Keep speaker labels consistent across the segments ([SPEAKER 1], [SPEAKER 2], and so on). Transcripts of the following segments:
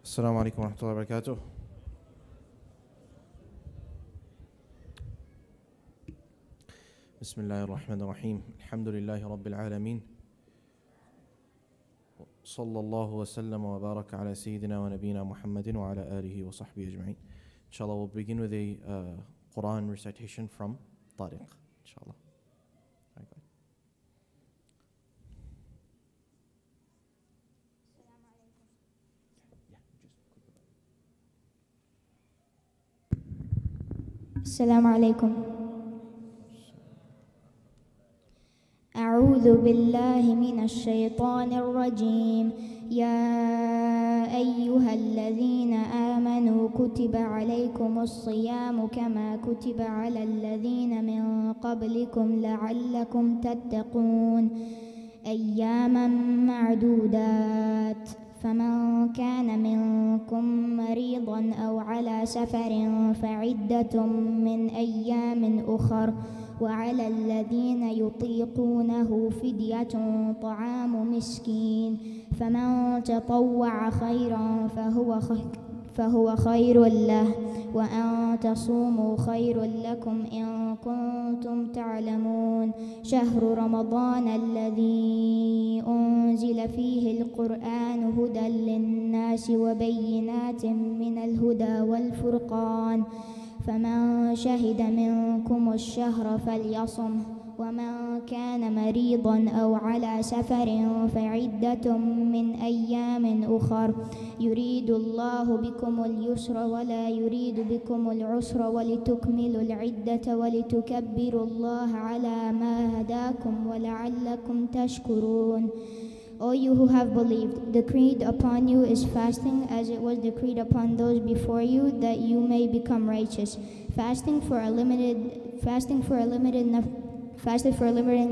[SPEAKER 1] السلام عليكم ورحمة الله وبركاته. بسم الله الرحمن الرحيم. الحمد لله رب العالمين. صلى الله وسلم وبارك على سيدنا ونبينا محمد وعلى آله وصحبه أجمعين. Inshallah, we'll begin with a Quran recitation from Tariq. Inshallah.
[SPEAKER 2] السلام عليكم. أعوذ بالله من الشيطان الرجيم. يا أيها الذين آمنوا كتب عليكم الصيام كما كتب على الذين من قبلكم لعلكم تتقون أياما معدودات فمن كان منكم مريضا أو على سفر فعدة من أيام أخر وعلى الذين يطيقونه فدية طعام مسكين فمن تطوع خيرا فهو خير له وأن تصوموا خير لكم إن كنتم تعلمون. شهر رمضان الذي أنزل فيه القرآن هدى للناس وبينات من الهدى والفرقان فمن شهد منكم الشهر فليصم ومن كان مريضا أو على سفر فعدة من أيام أخر يريد الله بكم اليسر ولا يريد بكم العسر ولتكملوا العدة ولتكبروا الله على ما هداكم ولعلكم تشكرون. O you who have believed, decreed upon you is fasting as it was decreed upon those before you, that you may become righteous. Fasting for a limited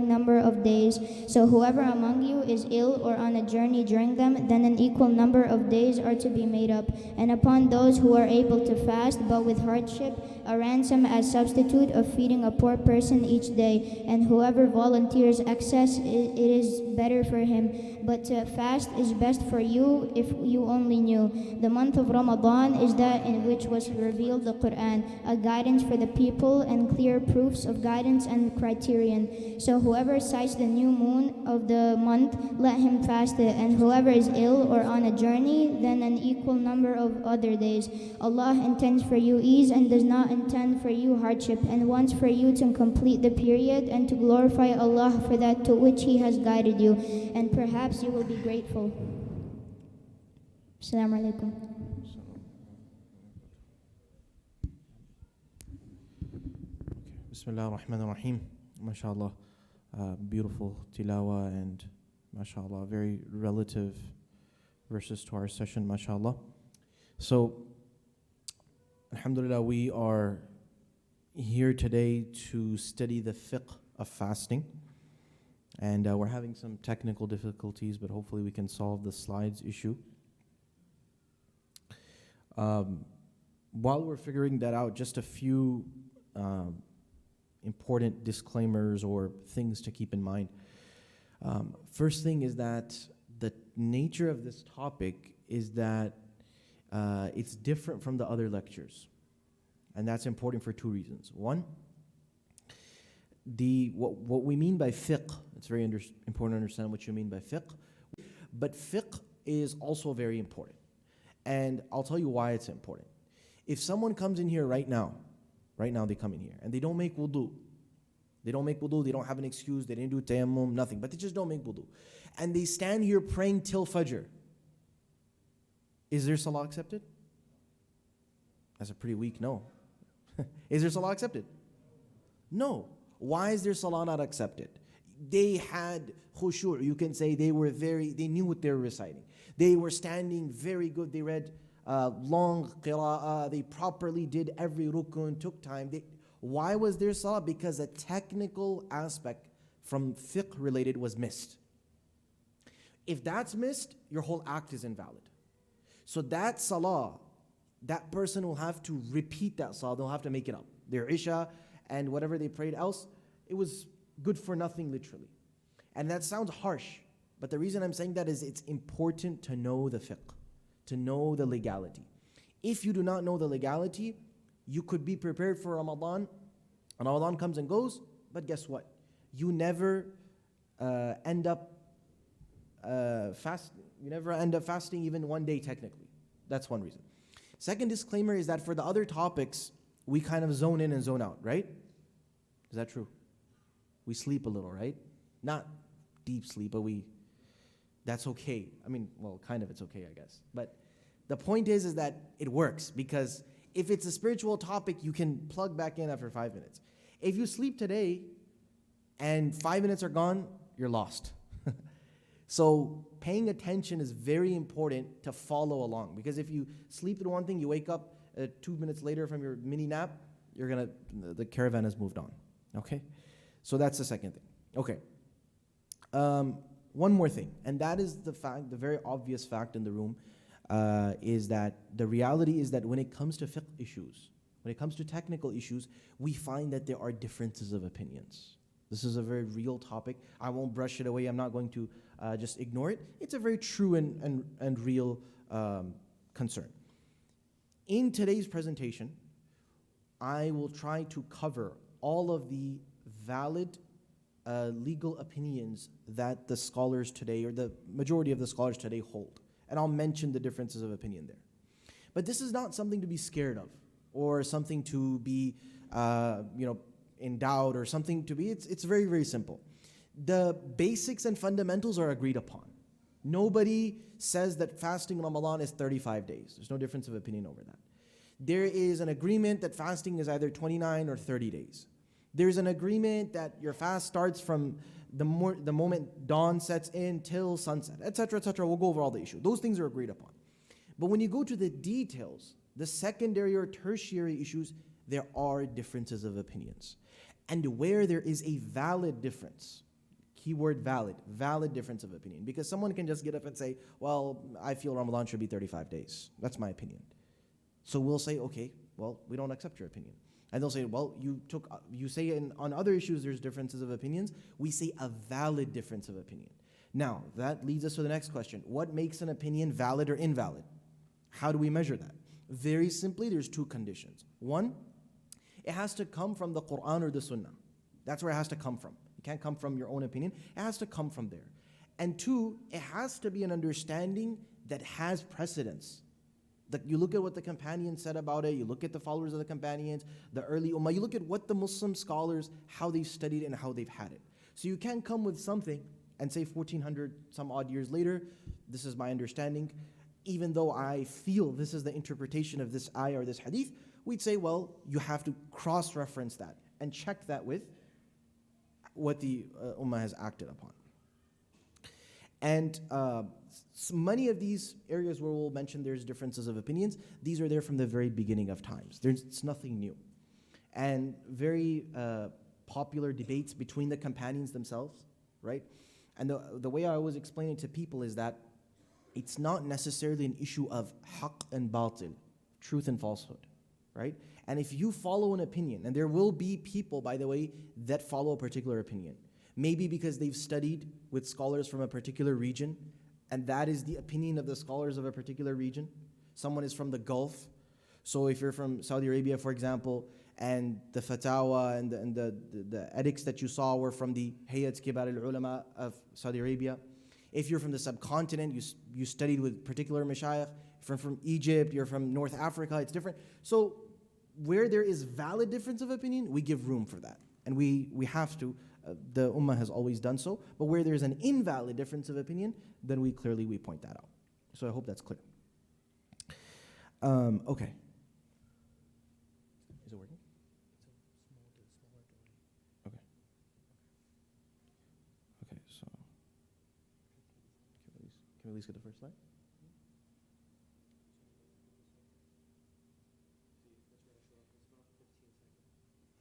[SPEAKER 2] number of days. So whoever among you is ill or on a journey during them, then an equal number of days are to be made up. And upon those who are able to fast, but with hardship, a ransom as substitute of feeding a poor person each day. And whoever volunteers excess, it is better for him. But to fast is best for you if you only knew. The month of Ramadan is that in which was revealed the Quran, a guidance for the people and clear proofs of guidance and criterion. So whoever sights the new moon of the month, let him fast it. And whoever is ill or on a journey, then an equal number of other days. Allah intends for you ease and does not intend for you hardship, and wants for you to complete the period and to glorify Allah for that to which He has guided you, and perhaps you will be grateful. Assalamu alaikum.
[SPEAKER 1] Bismillah ar-Rahman ar-Rahim. MashaAllah. Beautiful tilawa and MashaAllah, very relative verses to our session, MashaAllah. So, Alhamdulillah, we are here today to study the fiqh of fasting. And we're having some technical difficulties, but hopefully we can solve the slides issue. While we're figuring that out, just a few important disclaimers or things to keep in mind. First thing is that the nature of this topic is that it's different from the other lectures. And that's important for two reasons. One, what we mean by fiqh, it's very important to understand what you mean by fiqh. But fiqh is also very important. And I'll tell you why it's important. If someone comes in here right now they come in here, and they don't make wudu. They don't have an excuse, they didn't do tayammum, nothing, but they just don't make wudu. And they stand here praying till Fajr. Is their salah accepted? That's a pretty weak no. Is their salah accepted? No. Why is their salah not accepted? They had khushu', you can say they knew what they were reciting. They were standing very good, they read long qira'ah, they properly did every rukun, took time. Why was their salah? Because a technical aspect from fiqh related was missed. If that's missed, your whole act is invalid. So that salah, that person will have to repeat that salah, they'll have to make it up. Their isha and whatever they prayed else, it was good for nothing literally. And that sounds harsh, but the reason I'm saying that is it's important to know the fiqh, to know the legality. If you do not know the legality, you could be prepared for Ramadan, and Ramadan comes and goes, but guess what? You never end up fasting even one day technically. That's one reason. Second disclaimer is that for the other topics, we kind of zone in and zone out, right? Is that true? We sleep a little, right? Not deep sleep, but that's okay. I mean, well, kind of it's okay, I guess. But the point is that it works, because if it's a spiritual topic, you can plug back in after 5 minutes. If you sleep today and 5 minutes are gone, you're lost. So paying attention is very important to follow along, because if you sleep through one thing, you wake up 2 minutes later from your mini nap, the caravan has moved on. Okay? So that's the second thing. Okay. One more thing, and that is the very obvious fact in the room, is that the reality is that when it comes to fiqh issues, when it comes to technical issues, we find that there are differences of opinions. This is a very real topic. I won't brush it away. I'm not going to just ignore it. It's a very true and real concern. In today's presentation, I will try to cover all of the valid legal opinions that the scholars today, or the majority of the scholars today, hold. And I'll mention the differences of opinion there. But this is not something to be scared of, or something to be in doubt, or something to be, it's very, very simple. The basics and fundamentals are agreed upon. Nobody says that fasting in Ramadan is 35 days. There's no difference of opinion over that. There is an agreement that fasting is either 29 or 30 days. There's an agreement that your fast starts from the moment dawn sets in till sunset, etc., etc. We'll go over all the issues. Those things are agreed upon. But when you go to the details, the secondary or tertiary issues, there are differences of opinions. And where there is a valid difference, keyword valid difference of opinion, because someone can just get up and say, well, I feel Ramadan should be 35 days. That's my opinion. So we'll say, okay, well, we don't accept your opinion. And they'll say, well, you say on other issues there's differences of opinions. We say a valid difference of opinion. Now, that leads us to the next question. What makes an opinion valid or invalid? How do we measure that? Very simply, there's two conditions. One, it has to come from the Quran or the Sunnah. That's where it has to come from. It can't come from your own opinion. It has to come from there. And two, it has to be an understanding that has precedence. You look at what the companions said about it, you look at the followers of the companions, the early ummah, you look at what the Muslim scholars, how they've studied and how they've had it. So you can't come with something and say 1400 some odd years later, this is my understanding, even though I feel this is the interpretation of this ayah or this hadith. We'd say, well, you have to cross-reference that and check that with what the ummah has acted upon. And so many of these areas where we'll mention there's differences of opinions, these are there from the very beginning of times. It's nothing new. And very popular debates between the companions themselves, right? And the way I always explain it to people is that it's not necessarily an issue of haqq and batil, truth and falsehood, right? And if you follow an opinion, and there will be people, by the way, that follow a particular opinion, maybe because they've studied with scholars from a particular region, and that is the opinion of the scholars of a particular region. Someone is from the Gulf, so if you're from Saudi Arabia, for example, and the fatawa and the edicts that you saw were from the Hayat Kibar al-Ulama of Saudi Arabia. If you're from the subcontinent, you studied with particular mashayikh. If you're from Egypt, you're from North Africa, it's different. So where there is valid difference of opinion, we give room for that. And we have to, the ummah has always done so. But where there's an invalid difference of opinion, then we point that out. So I hope that's clear. Okay. Is it working? Okay. Okay, so can we at least get the first slide?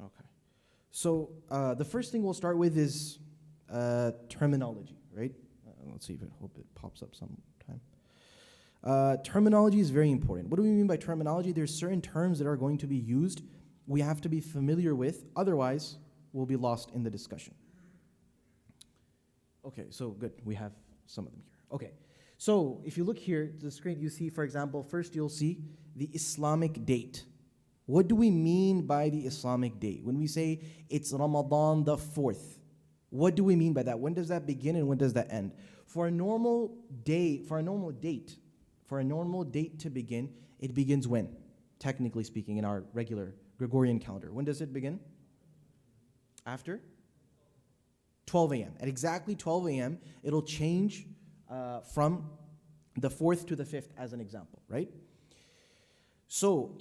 [SPEAKER 1] Okay. So the first thing we'll start with is terminology, right? Let's see if hope it pops up sometime. Terminology is very important. What do we mean by terminology? There's certain terms that are going to be used we have to be familiar with, otherwise we'll be lost in the discussion. Okay, so good. We have some of them here. Okay, So if you look here to the screen, you see, for example, first you'll see the Islamic date. What do we mean by the Islamic date? When we say it's Ramadan the 4th, what do we mean by that? When does that begin and when does that end? For a normal date to begin, it begins when? Technically speaking, in our regular Gregorian calendar. When does it begin? After 12 a.m. At exactly 12 a.m., it'll change from the 4th to the 5th as an example, right? So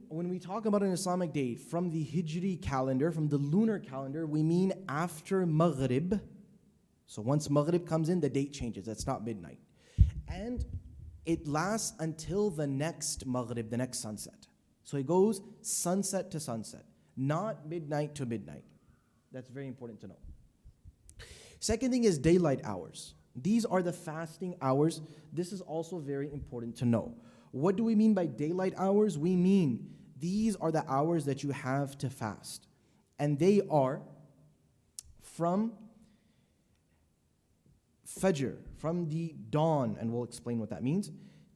[SPEAKER 1] when we talk about an Islamic date from the Hijri calendar, from the lunar calendar, we mean after Maghrib. So once Maghrib comes in, the date changes. That's not midnight. And it lasts until the next Maghrib, the next sunset. So it goes sunset to sunset, not midnight to midnight. That's very important to know. Second thing is daylight hours. These are the fasting hours. This is also very important to know. What do we mean by daylight hours? We mean these are the hours that you have to fast. And they are from Fajr, from the dawn, and we'll explain what that means,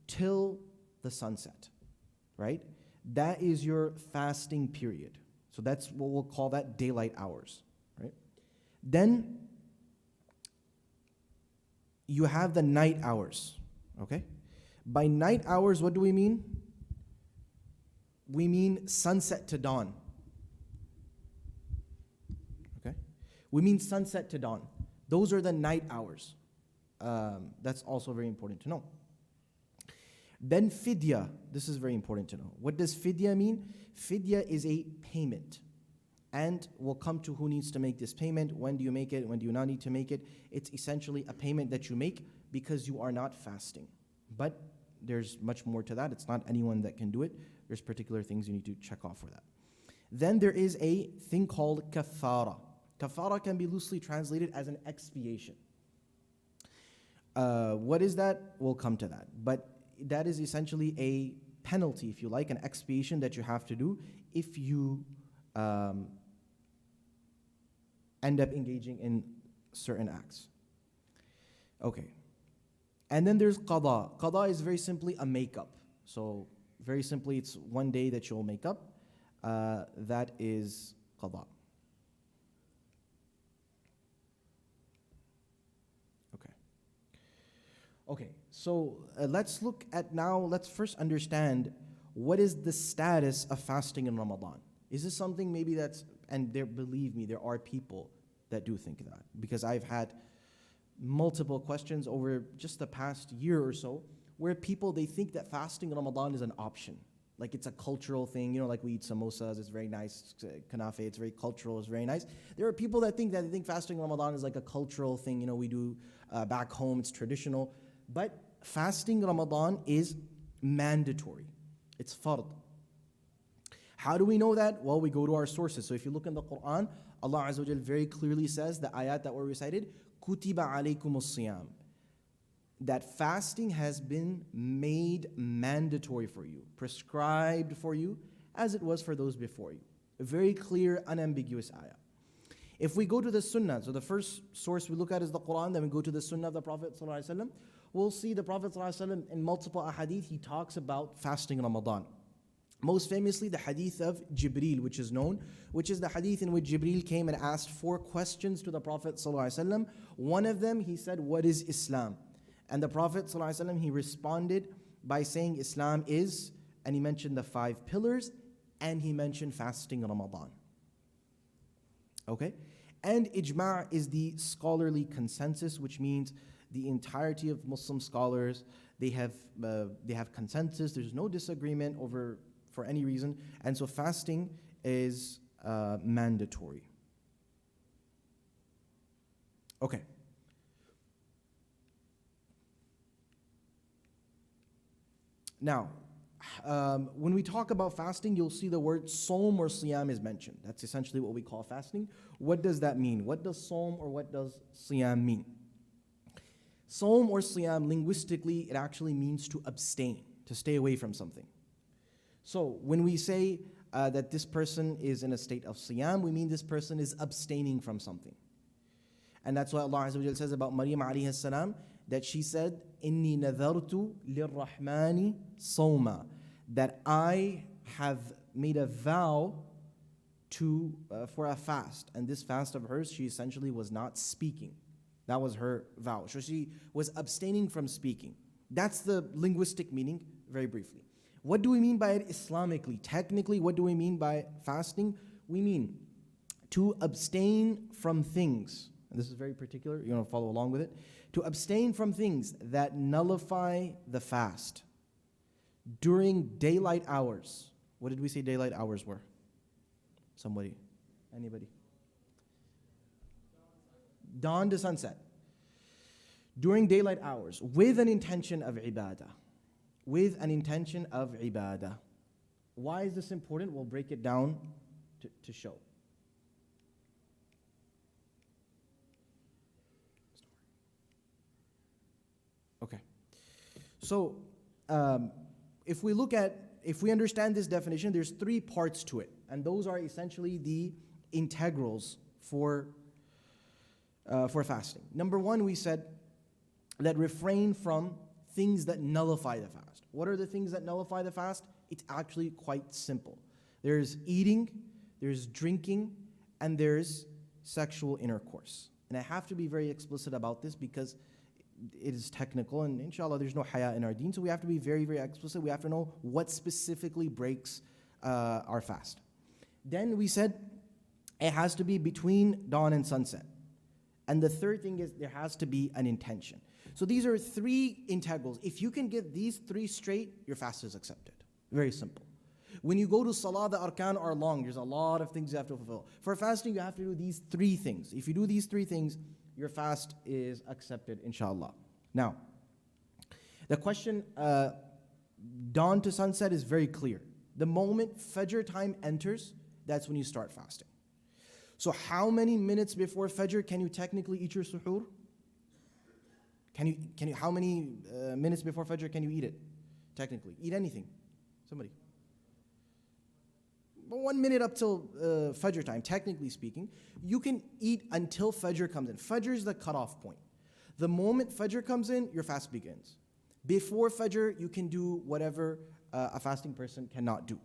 [SPEAKER 1] till the sunset, right? That is your fasting period. So that's what we'll call that daylight hours, right? Then you have the night hours, okay? By night hours, what do we mean? We mean sunset to dawn, okay? We mean sunset to dawn. Those are the night hours. That's also very important to know. Then fidya, this is very important to know. What does fidya mean? Fidya is a payment. And we'll come to who needs to make this payment, when do you make it, when do you not need to make it. It's essentially a payment that you make because you are not fasting. But there's much more to that. It's not anyone that can do it. There's particular things you need to check off for that. Then there is a thing called kaffara. Kaffara can be loosely translated as an expiation. What is that? We'll come to that. But that is essentially a penalty, if you like, an expiation that you have to do if you end up engaging in certain acts. Okay. And then there's qada. Qada is very simply a makeup. So very simply, it's one day that you'll make up. That is qada. Okay, so let's look at now, let's first understand what is the status of fasting in Ramadan. Is this something maybe that's, and there, believe me, there are people that do think that, because I've had multiple questions over just the past year or so where people, they think that fasting in Ramadan is an option. Like it's a cultural thing, like we eat samosas, it's very nice, kanafe, it's very cultural, it's very nice. There are people that think fasting in Ramadan is like a cultural thing, we do back home, it's traditional. But fasting Ramadan is mandatory. It's fard. How do we know that? Well, we go to our sources. So if you look in the Quran, Allah Azza wa Jal very clearly says, the ayat that were recited, كُتِبَ عَلَيْكُمُ الصِّيَامِ, that fasting has been made mandatory for you, prescribed for you, as it was for those before you. A very clear, unambiguous ayah. If we go to the Sunnah, so the first source we look at is the Quran, then we go to the Sunnah of the Prophet ﷺ, we'll see the Prophet ﷺ in multiple ahadith, he talks about fasting in Ramadan. Most famously, the hadith of Jibreel, which is known, which is the hadith in which Jibreel came and asked 4 questions to the Prophet ﷺ. One of them, he said, what is Islam? And the Prophet ﷺ, he responded by saying Islam is, and he mentioned the 5 pillars, and he mentioned fasting in Ramadan. Okay? And ijma' is the scholarly consensus, which means the entirety of Muslim scholars, they have consensus, there's no disagreement over for any reason, and so fasting is mandatory. Okay. Now, when we talk about fasting, you'll see the word Sawm or Siyam is mentioned. That's essentially what we call fasting. What does that mean? What does Sawm or what does Siyam mean? Sawm or Siyam, linguistically, it actually means to abstain, to stay away from something. So when we say that this person is in a state of Siyam, we mean this person is abstaining from something. And that's why Allah Azza wa Jalla says about Maryam alayhi salam, that she said, Inni nadhartu lirrahmani sawma, that I have made a vow for a fast. And this fast of hers, she essentially was not speaking. That was her vow. So she was abstaining from speaking. That's the linguistic meaning, very briefly. What do we mean by it Islamically? Technically, what do we mean by fasting? We mean to abstain from things. And this is very particular, you want to follow along with it. To abstain from things that nullify the fast during daylight hours. What did we say daylight hours were? Somebody? Anybody? Dawn to sunset. During daylight hours, with an intention of ibadah. With an intention of ibadah. Why is this important? We'll break it down to show. Okay. So, if we understand this definition, there's 3 parts to it. And those are essentially the integrals for fasting. Number 1, we said that refrain from things that nullify the fast. What are the things that nullify the fast? It's actually quite simple. There's eating, there's drinking, and there's sexual intercourse. And I have to be very explicit about this because it is technical, and inshallah there's no haya in our deen, so we have to be very, very explicit. We have to know what specifically breaks our fast. Then we said it has to be between dawn and sunset. And the third thing is there has to be an intention. So these are 3 integrals. If you can get these 3 straight, your fast is accepted. Very simple. When you go to salah, the arkan are long. There's a lot of things you have to fulfill. For fasting, you have to do these 3 things. If you do these 3 things, your fast is accepted, inshallah. Now, the question, dawn to sunset, is very clear. The moment Fajr time enters, that's when you start fasting. So how many minutes before Fajr can you technically eat your suhoor? How many minutes before Fajr can you eat it? Technically. Eat anything. Somebody. 1 minute up till Fajr time, technically speaking. You can eat until Fajr comes in. Fajr is the cutoff point. The moment Fajr comes in, your fast begins. Before Fajr, you can do whatever a fasting person cannot do.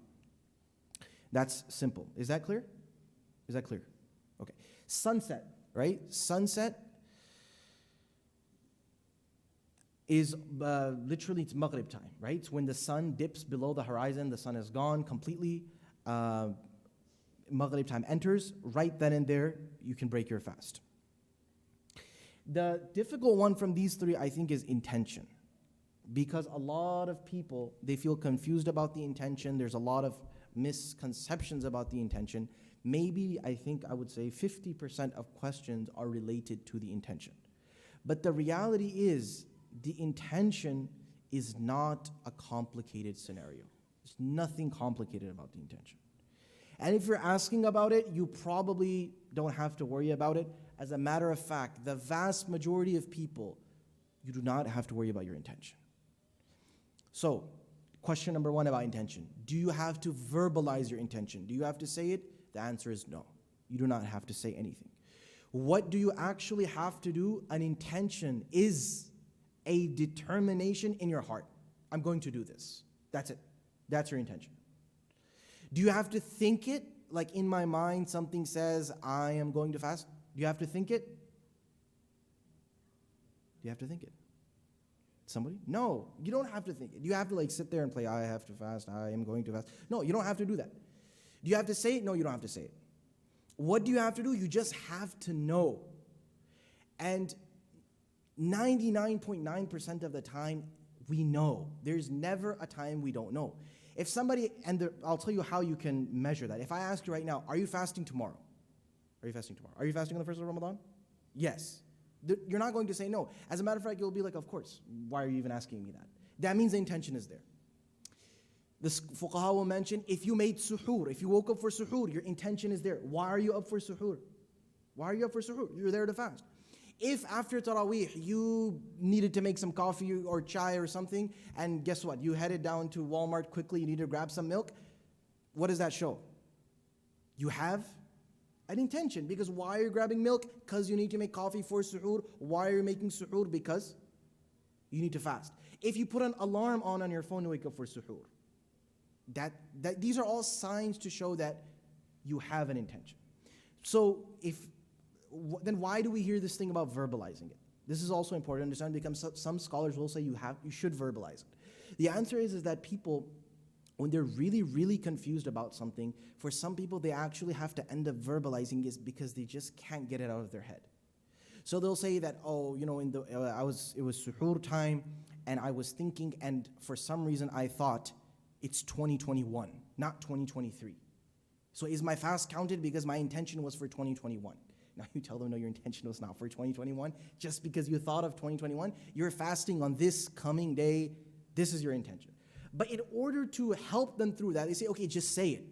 [SPEAKER 1] That's simple. Is that clear? Is that clear? Okay. Sunset, right? Sunset is literally it's Maghrib time, right? It's when the sun dips below the horizon, the sun is gone completely. Maghrib time enters, right then and there, you can break your fast. The difficult one from these 3, I think, is intention. Because a lot of people, they feel confused about the intention. There's a lot of misconceptions about the intention. Maybe, I would say 50% of questions are related to the intention. But the reality is, the intention is not a complicated scenario. There's nothing complicated about the intention. And if you're asking about it, you probably don't have to worry about it. As a matter of fact, the vast majority of people, you do not have to worry about your intention. So, question number 1 about intention. Do you have to verbalize your intention? Do you have to say it? The answer is no. You do not have to say anything. What do you actually have to do? An intention is a determination in your heart. I'm going to do this. That's it. That's your intention. Do you have to think it? Like in my mind, something says, I am going to fast. Do you have to think it? Do you have to think it? Somebody? No, you don't have to think it. You have to sit there and play, I have to fast, I am going to fast. No, you don't have to do that. Do you have to say it? No, you don't have to say it. What do you have to do? You just have to know. And 99.9% of the time, we know. There's never a time we don't know. If somebody, I'll tell you how you can measure that. If I ask you right now, are you fasting tomorrow? Are you fasting tomorrow? Are you fasting on the first of Ramadan? Yes. You're not going to say no. As a matter of fact, you'll be like, of course. Why are you even asking me that? That means the intention is there. The fuqaha will mention, if you made suhoor, if you woke up for suhoor, your intention is there. Why are you up for suhoor? Why are you up for suhoor? You're there to fast. If after Taraweeh, you needed to make some coffee or chai or something, and guess what? You headed down to Walmart quickly, you need to grab some milk, what does that show? You have an intention. Because why are you grabbing milk? Because you need to make coffee for suhoor. Why are you making suhoor? Because you need to fast. If you put an alarm on your phone to wake up for suhoor, these are all signs to show that you have an intention. So then why do we hear this thing about verbalizing it? This is also important to understand because some scholars will say you should verbalize it. The answer is that people, when they're really, really confused about something, for some people they actually have to end up verbalizing it because they just can't get it out of their head. So they'll say that, oh, you know, it was suhoor time, and I was thinking, and for some reason I thought it's 2021, not 2023. So is my fast counted because my intention was for 2021? Now you tell them, no, your intention was not for 2021. Just because you thought of 2021, you're fasting on this coming day. This is your intention. But in order to help them through that, they say, okay, just say it.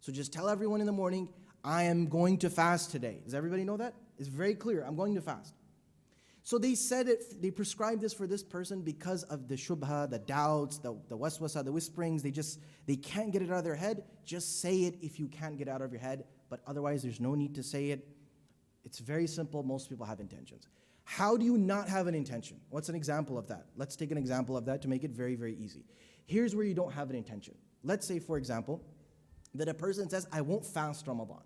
[SPEAKER 1] So just tell everyone in the morning, I am going to fast today. Does everybody know that? It's very clear, I'm going to fast. So they said it, they prescribed this for this person because of the shubha, the doubts, the waswasa, the whisperings. They can't get it out of their head. Just say it if you can't get it out of your head. But otherwise, there's no need to say it. It's very simple. Most people have intentions. How do you not have an intention? What's an example of that? Let's take an example of that to make it very, very easy. Here's where you don't have an intention. Let's say, for example, that a person says, I won't fast Ramadan.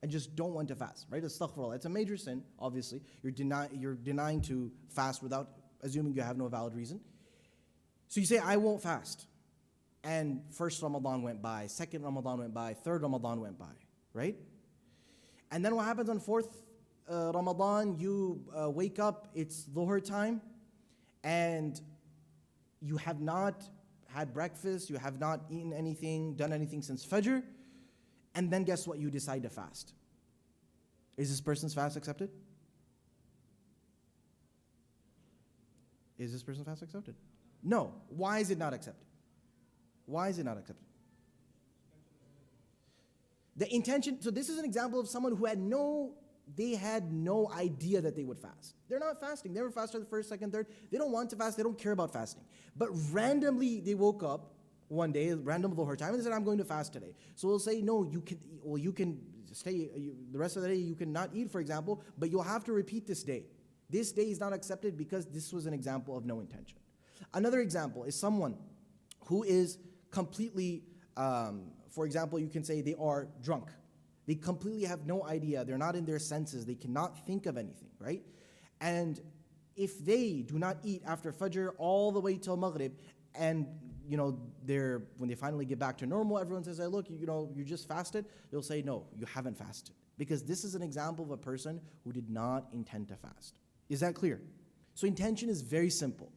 [SPEAKER 1] I just don't want to fast, right? Astaghfirullah. It's a major sin, obviously. You're denying to fast without assuming you have no valid reason. So you say, I won't fast. And first Ramadan went by, second Ramadan went by, third Ramadan went by, right? And then what happens on fourth Ramadan? You wake up, it's Dhuhr time, and you have not had breakfast, you have not eaten anything, done anything since Fajr, and then guess what? You decide to fast. Is this person's fast accepted? Is this person's fast accepted? No. Why is it not accepted? Why is it not accepted? The intention, so this is an example of someone who had no idea that they would fast. They're not fasting. They never fasted the first, second, third. They don't want to fast. They don't care about fasting. But randomly, they woke up one day, random Dhuhr time, and they said, I'm going to fast today. So we'll say, no, you can stay, the rest of the day you cannot eat, for example, but you'll have to repeat this day. This day is not accepted because this was an example of no intention. Another example is someone who is completely, for example, you can say they are drunk. They completely have no idea. They're not in their senses. They cannot think of anything, right? And if they do not eat after Fajr all the way till Maghrib, and when they finally get back to normal, everyone says, hey, look, you just fasted. They'll say, no, you haven't fasted. Because this is an example of a person who did not intend to fast. Is that clear? So intention is very simple.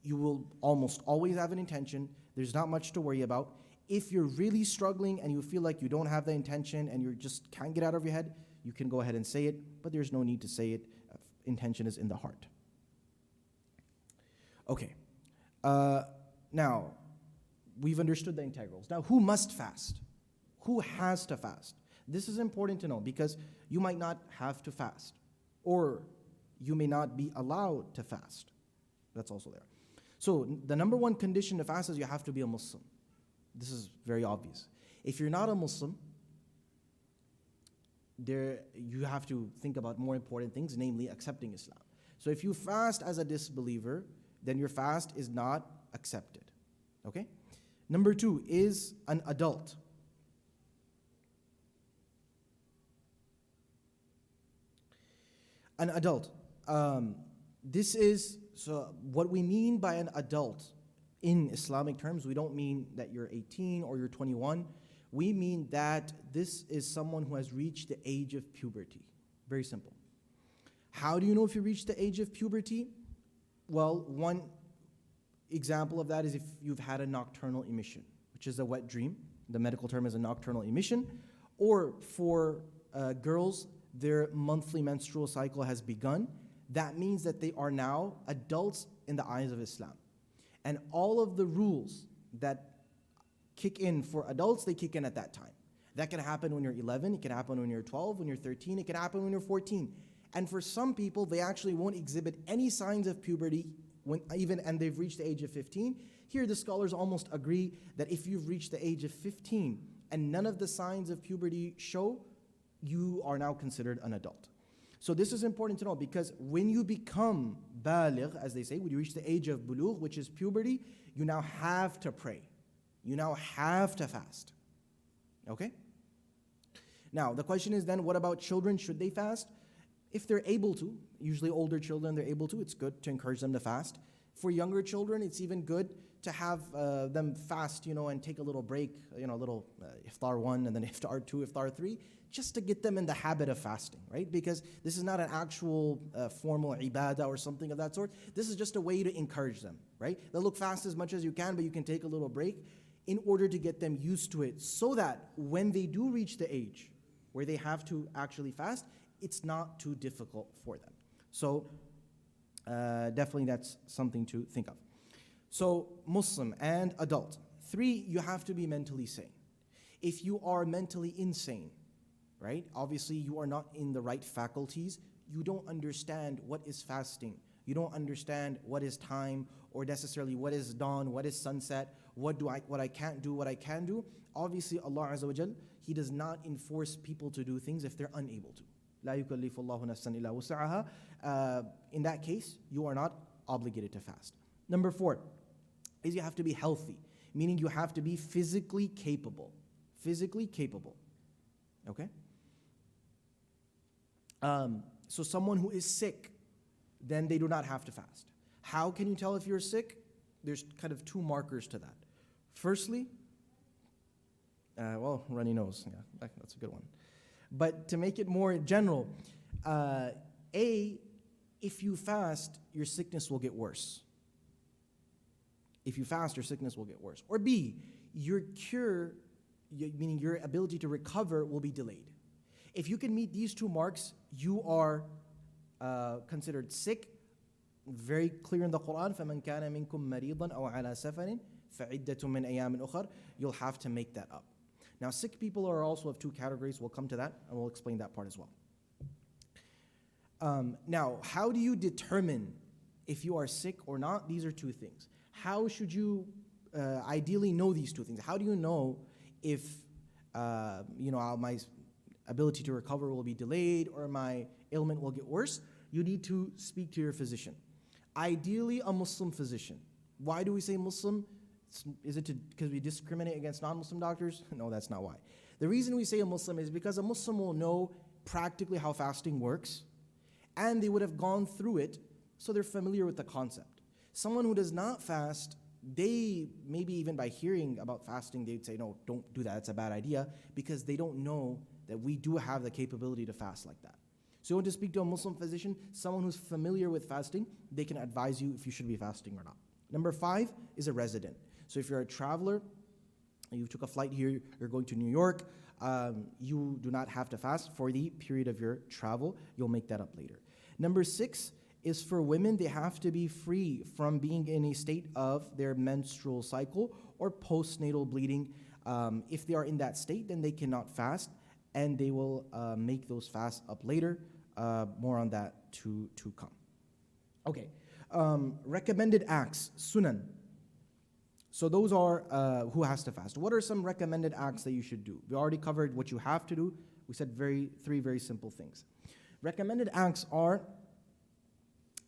[SPEAKER 1] You will almost always have an intention. There's not much to worry about. If you're really struggling and you feel like you don't have the intention and you just can't get out of your head, you can go ahead and say it, but there's no need to say it. Intention is in the heart. Okay. Now, we've understood the integrals. Now, who must fast? Who has to fast? This is important to know because you might not have to fast, or you may not be allowed to fast. That's also there. So, the number one condition to fast is you have to be a Muslim. This is very obvious. If you're not a Muslim, you have to think about more important things, namely accepting Islam. So if you fast as a disbeliever, then your fast is not accepted. Okay? Number two is an adult. An adult. This is, so what we mean by an adult in Islamic terms, we don't mean that you're 18 or you're 21. We mean that this is someone who has reached the age of puberty. Very simple. How do you know if you reach the age of puberty? Well, one example of that is if you've had a nocturnal emission, which is a wet dream. The medical term is a nocturnal emission. Or for girls, their monthly menstrual cycle has begun. That means that they are now adults in the eyes of Islam. And all of the rules that kick in for adults, they kick in at that time. That can happen when you're 11, it can happen when you're 12, when you're 13, it can happen when you're 14. And for some people, they actually won't exhibit any signs of puberty and they've reached the age of 15. Here the scholars almost agree that if you've reached the age of 15 and none of the signs of puberty show, you are now considered an adult. So this is important to know, because when you become baligh, as they say, when you reach the age of bulugh, which is puberty, you now have to pray. You now have to fast. Okay? Now, the question is then, what about children? Should they fast? If they're able to, usually older children, they're able to, it's good to encourage them to fast. For younger children, it's even good to have them fast, and take a little break, a little Iftar 1 and then Iftar 2, Iftar 3, just to get them in the habit of fasting, right? Because this is not an actual formal ibadah or something of that sort. This is just a way to encourage them, right? They'll look fast as much as you can, but you can take a little break in order to get them used to it, so that when they do reach the age where they have to actually fast, it's not too difficult for them. So definitely that's something to think of. So Muslim and adult. 3, you have to be mentally sane. If you are mentally insane, right, obviously you are not in the right faculties, you don't understand what is fasting, you don't understand what is time, or necessarily what is dawn, what is sunset, what I can't do, what I can do. Obviously Allah Azza wa Jal, He does not enforce people to do things if they're unable to. لا يكلف الله نفسا إلا وسعها. In that case, you are not obligated to fast. Number 4 is you have to be healthy, meaning you have to be physically capable. Physically capable. Okay? So someone who is sick, then they do not have to fast. How can you tell if you're sick? There's kind of 2 markers to that. Firstly, runny nose. Yeah, that's a good one. But to make it more general, if you fast, your sickness will get worse. If you fast, your sickness will get worse. Or B, your cure, meaning your ability to recover, will be delayed. If you can meet these 2 marks, you are considered sick. Very clear in the Quran, فَمَنْ كَانَ مِنْكُمْ مَرِيضًا أَوْ عَلَى سَفَرٍ فَعِدَّةٌ مِّنْ أَيَّامٍ أُخَرٍ. You'll have to make that up. Now, sick people are also of 2 categories. We'll come to that, and we'll explain that part as well. Now, how do you determine if you are sick or not? These are 2 things. How should you ideally know these 2 things? How do you know if my ability to recover will be delayed or my ailment will get worse? You need to speak to your physician. Ideally, a Muslim physician. Why do we say Muslim? Is it because we discriminate against non-Muslim doctors? No, that's not why. The reason we say a Muslim is because a Muslim will know practically how fasting works, and they would have gone through it, so they're familiar with the concept. Someone who does not fast, they, maybe even by hearing about fasting, they'd say, no, don't do that, it's a bad idea, because they don't know that we do have the capability to fast like that. So you want to speak to a Muslim physician, someone who's familiar with fasting, they can advise you if you should be fasting or not. Number 5 is a resident. So if you're a traveler, you took a flight here, you're going to New York, you do not have to fast for the period of your travel. You'll make that up later. Number 6 is for women, they have to be free from being in a state of their menstrual cycle or postnatal bleeding. If they are in that state, then they cannot fast, and they will make those fasts up later. More on that to come. Okay, recommended acts, sunan. So those are who has to fast. What are some recommended acts that you should do? We already covered what you have to do. We said 3 very simple things. Recommended acts are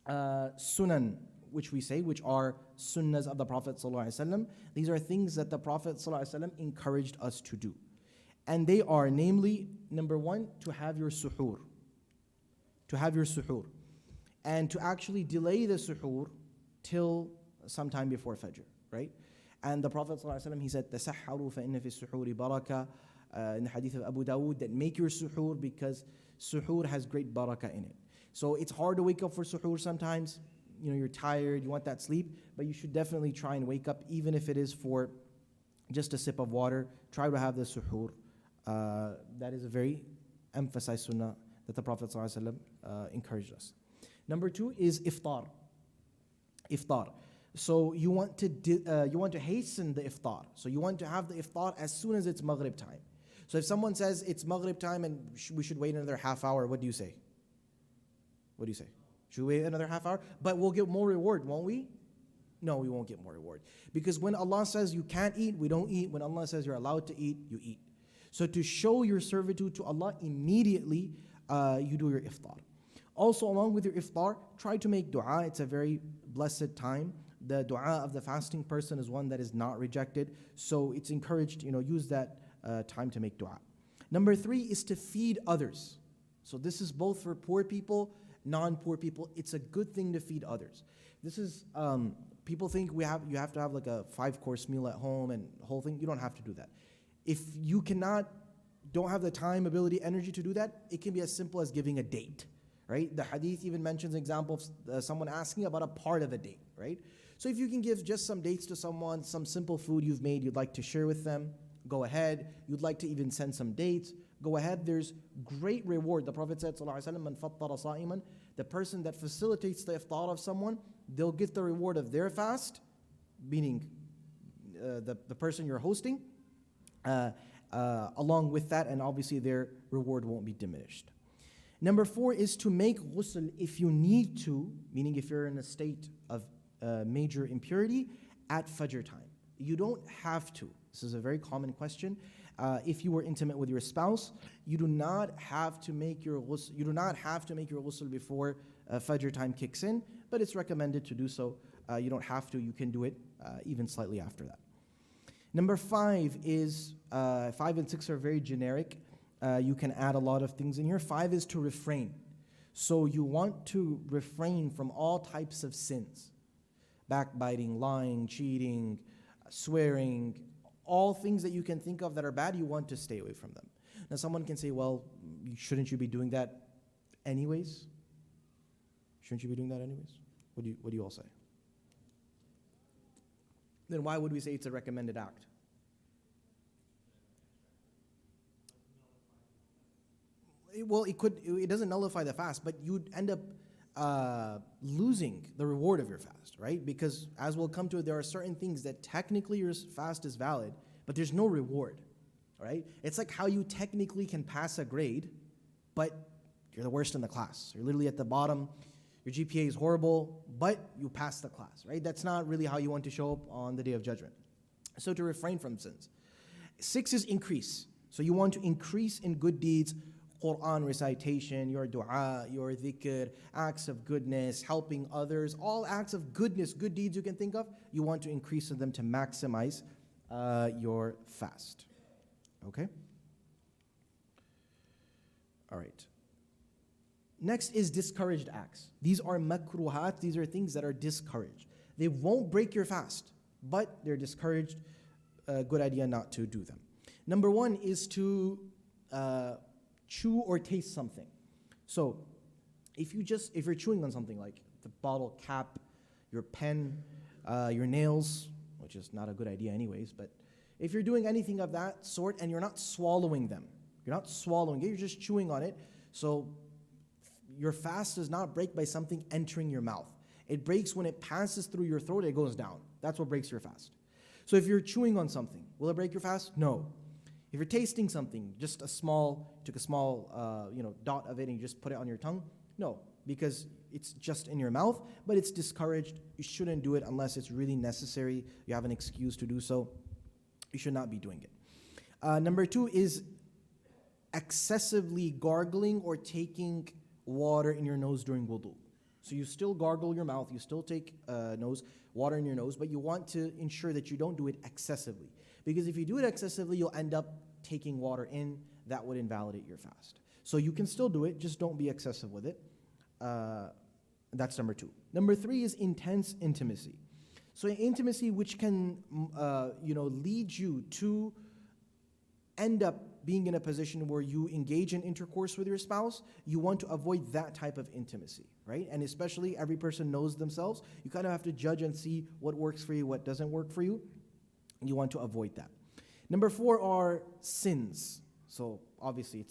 [SPEAKER 1] sunan, which are sunnahs of the Prophet ﷺ. These are things that the Prophet ﷺ encouraged us to do. And they are, namely, number 1, to have your suhoor. To have your suhoor. And to actually delay the suhoor till sometime before Fajr, right? And the Prophet ﷺ, he said, تَسَحَّرُوا فَإِنَّ فِي السُّحُورِ بَرَكَةً, in the hadith of Abu Dawood, that make your suhoor because suhoor has great barakah in it. So it's hard to wake up for suhoor sometimes. You're tired, you want that sleep, but you should definitely try and wake up, even if it is for just a sip of water. Try to have the suhoor. That is a very emphasized sunnah that the Prophet ﷺ encouraged us. Number 2 is iftar. Iftar. So you want to hasten the iftar. So you want to have the iftar as soon as it's maghrib time. So if someone says it's maghrib time and we should wait another half hour, what do you say? What do you say? Should we wait another half hour? But we'll get more reward, won't we? No, we won't get more reward. Because when Allah says you can't eat, we don't eat. When Allah says you're allowed to eat, you eat. So to show your servitude to Allah, immediately you do your iftar. Also, along with your iftar, try to make dua. It's a very blessed time. The dua of the fasting person is one that is not rejected. So it's encouraged, use that time to make dua. Number 3 is to feed others. So this is both for poor people, non-poor people. It's a good thing to feed others. This is, people think you have to have like a 5-course meal at home and whole thing. You don't have to do that. If you don't have the time, ability, energy to do that, it can be as simple as giving a date, right? The hadith even mentions an example of someone asking about a part of a date, right? So if you can give just some dates to someone, some simple food you've made you'd like to share with them, go ahead. You'd like to even send some dates, go ahead. There's great reward. The Prophet said, sallallahu alaihi wasallam, man fattara sa'iman, the person that facilitates the iftar of someone, they'll get the reward of their fast, meaning the person you're hosting, along with that, and obviously their reward won't be diminished. Number 4 is to make ghusl if you need to, meaning if you're in a state of major impurity at Fajr time. You don't have to. This is a very common question. If you were intimate with your spouse, you do not have to make your ghusl. You do not have to make your ghusl before Fajr time kicks in, but it's recommended to do so. You don't have to. You can do it even slightly after that. Number 5 is 5 and 6 are very generic. You can add a lot of things in here. 5 is to refrain. So you want to refrain from all types of sins. Backbiting, lying, cheating, swearing, all things that you can think of that are bad, you want to stay away from them. Now someone can say, well, shouldn't you be doing that anyways? Shouldn't you be doing that anyways? What do you all say? Then why would we say it's a recommended act? Well, it doesn't nullify the fast, but you'd end up losing the reward of your fast, right? Because as we'll come to it, there are certain things that technically your fast is valid, but there's no reward, right? It's like how you technically can pass a grade, but you're the worst in the class. You're literally at the bottom. Your GPA is horrible, but you pass the class, right? That's not really how you want to show up on the Day of Judgment. So to refrain from sins. 6 is increase. So you want to increase in good deeds, Quran recitation, your dua, your dhikr, acts of goodness, helping others, all acts of goodness, good deeds you can think of, you want to increase in them to maximize your fast. Okay? All right. Next is discouraged acts. These are makruhat, these are things that are discouraged. They won't break your fast, but they're discouraged. Good idea not to do them. Number 1 is to chew or taste something. So if you're chewing on something like the bottle cap, your pen, your nails, which is not a good idea anyways, but if you're doing anything of that sort and you're not swallowing them, you're just chewing on it, so your fast does not break by something entering your mouth. It breaks when it passes through your throat, it goes down. That's what breaks your fast. So if you're chewing on something, will it break your fast? No. If you're tasting something, took a small dot of it and you just put it on your tongue, no, because it's just in your mouth, but it's discouraged. You shouldn't do it unless it's really necessary. You have an excuse to do so. You should not be doing it. Number 2 is excessively gargling or taking water in your nose during wudu. So you still gargle your mouth, you still take water in your nose, but you want to ensure that you don't do it excessively. Because if you do it excessively, you'll end up taking water in. That would invalidate your fast. So you can still do it, just don't be excessive with it. That's number 2. Number 3 is intense intimacy. So intimacy which can lead you to end up being in a position where you engage in intercourse with your spouse, you want to avoid that type of intimacy, right? And especially every person knows themselves. You kind of have to judge and see what works for you, what doesn't work for you. You want to avoid that. Number 4 are sins. So obviously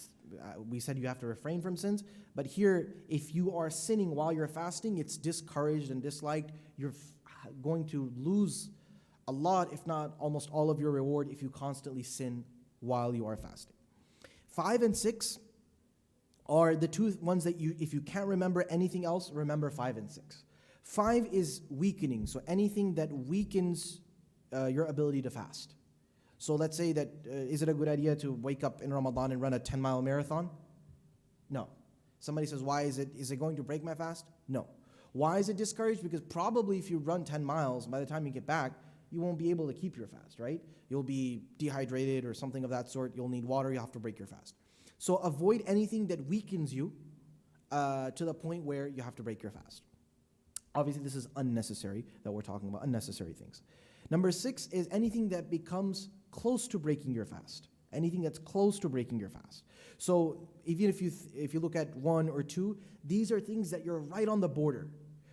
[SPEAKER 1] we said you have to refrain from sins, but here if you are sinning while you're fasting, it's discouraged and disliked. You're going to lose a lot, if not almost all of your reward if you constantly sin while you are fasting. 5 and 6 are the 2 ones that if you can't remember anything else, remember 5 and 6. 5 is weakening, so anything that weakens your ability to fast. So let's say that, is it a good idea to wake up in Ramadan and run a 10-mile marathon? No. Somebody says, why is it going to break my fast? No. Why is it discouraged? Because probably if you run 10 miles, by the time you get back, you won't be able to keep your fast, right? You'll be dehydrated or something of that sort. You'll need water. You have to break your fast. So avoid anything that weakens you to the point where you have to break your fast. Obviously, this is unnecessary that we're talking about, unnecessary things. Number 6 is anything that becomes close to breaking your fast. Anything that's close to breaking your fast. So even if you look at 1 or 2, these are things that you're right on the border,